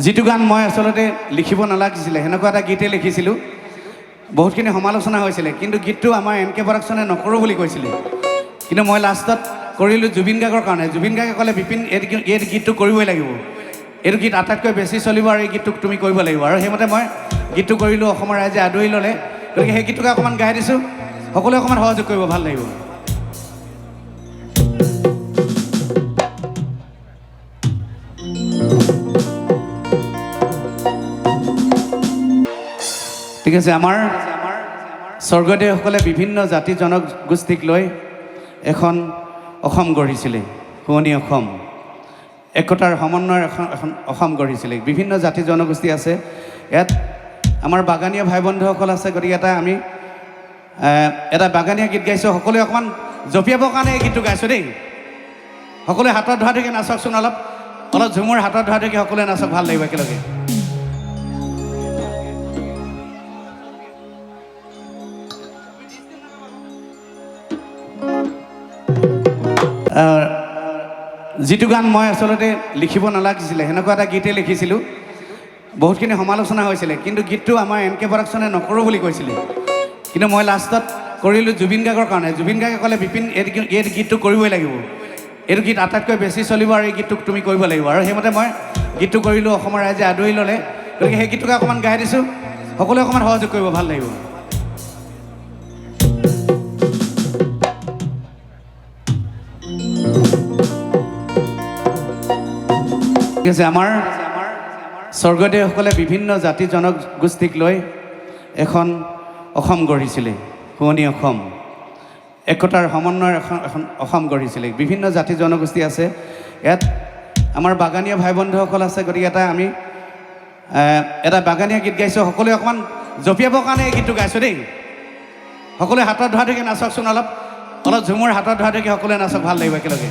যিটো গান মই আচলতে লিখিব নালাগিছিলে সেনেকুৱা এটা গীতে লিখিছিলোঁ। বহুতখিনি সমালোচনা হৈছিলে, কিন্তু গীতটো আমাৰ এন.কে. প্ৰডাকশ্যনে নকৰোঁ বুলি কৈছিলে। কিন্তু মই লাষ্টত কৰিলোঁ জুবিন গাৰ্গৰ কাৰণে। জুবিন গাৰ্গে ক'লে বিপিন এই গীতটো কৰিবই লাগিব, এইটো গীত আটাইতকৈ বেছি চলিব আৰু এই গীতটোক তুমি কৰিব লাগিব। আৰু সেইমতে মই গীতটো কৰিলোঁ, অসমৰ ৰাইজে আদৰি ল'লে। গতিকে সেই গীতটোকে অকণমান গাই দিছোঁ, সকলোৱে অকণমান সহযোগ কৰিব, ভাল লাগিব। ঠিক আছে। আমাৰ স্বৰ্গদেউসকলে বিভিন্ন জাতি জনগোষ্ঠীক লৈ এখন অসম গঢ়িছিলে, শুৱনি অসম। একতাৰ সমন্বয়ৰ এখন অসম গঢ়িছিলে। বিভিন্ন জাতি জনগোষ্ঠী আছে ইয়াত, আমাৰ বাগানীয়া ভাই বন্ধুসকল আছে। গতিকে এটা বাগানীয়া গীত গাইছোঁ, সকলোৱে অকণমান জঁপিয়াবৰ কাৰণে এই গীতটো গাইছোঁ দেই। সকলোৱে হাতত ধৰা ধৰিকৈ নাচকচোন, অলপ ঝুমুৰ হাতত ধৰা ধৰিকৈ সকলোৱে নাচক, ভাল লাগিব একেলগে। যিটো গান মই আচলতে লিখিব নালাগিছিলে সেনেকুৱা এটা গীতে লিখিছিলোঁ। বহুতখিনি সমালোচনা হৈছিলে, কিন্তু গীতটো আমাৰ এন.কে. প্ৰডাকশ্যনে নকৰোঁ বুলি কৈছিলে। কিন্তু মই লাষ্টত কৰিলোঁ জুবিন গাৰ্গৰ কাৰণে। জুবিন গাৰ্গে ক'লে বিপিন এই গীতটো কৰিবই লাগিব, এইটো গীত আটাইতকৈ বেছি চলিব আৰু এই গীতটোক তুমি কৰিব লাগিব। আৰু সেইমতে মই গীতটো কৰিলোঁ, অসমৰ ৰাইজে আদৰি ল'লে। গতিকে সেই গীতটোকে অকণমান গাই দিছোঁ, সকলোৱে অকণমান সহযোগ কৰিব, ভাল লাগিব। ঠিক আছে। আমাৰ স্বৰ্গদেউসকলে বিভিন্ন জাতি জনগোষ্ঠীক লৈ এখন অসম গঢ়িছিলে, শুৱনি অসম। একতাৰ সমন্বয়ৰ এখন অসম গঢ়িছিলে। বিভিন্ন জাতি জনগোষ্ঠী আছে ইয়াত, আমাৰ বাগানীয়া ভাই বন্ধুসকল আছে। গতিকে এটা বাগানীয়া গীত গাইছোঁ, সকলোৱে অকণমান জঁপিয়াবৰ কাৰণে এই গীতটো গাইছোঁ দেই। সকলোৱে হাতত ধৰা ধৰিকৈ নাচকচোন, অলপ ঝুমুৰ হাতত ধৰা ধৰিকৈ সকলোৱে নাচক, ভাল লাগিব একেলগে।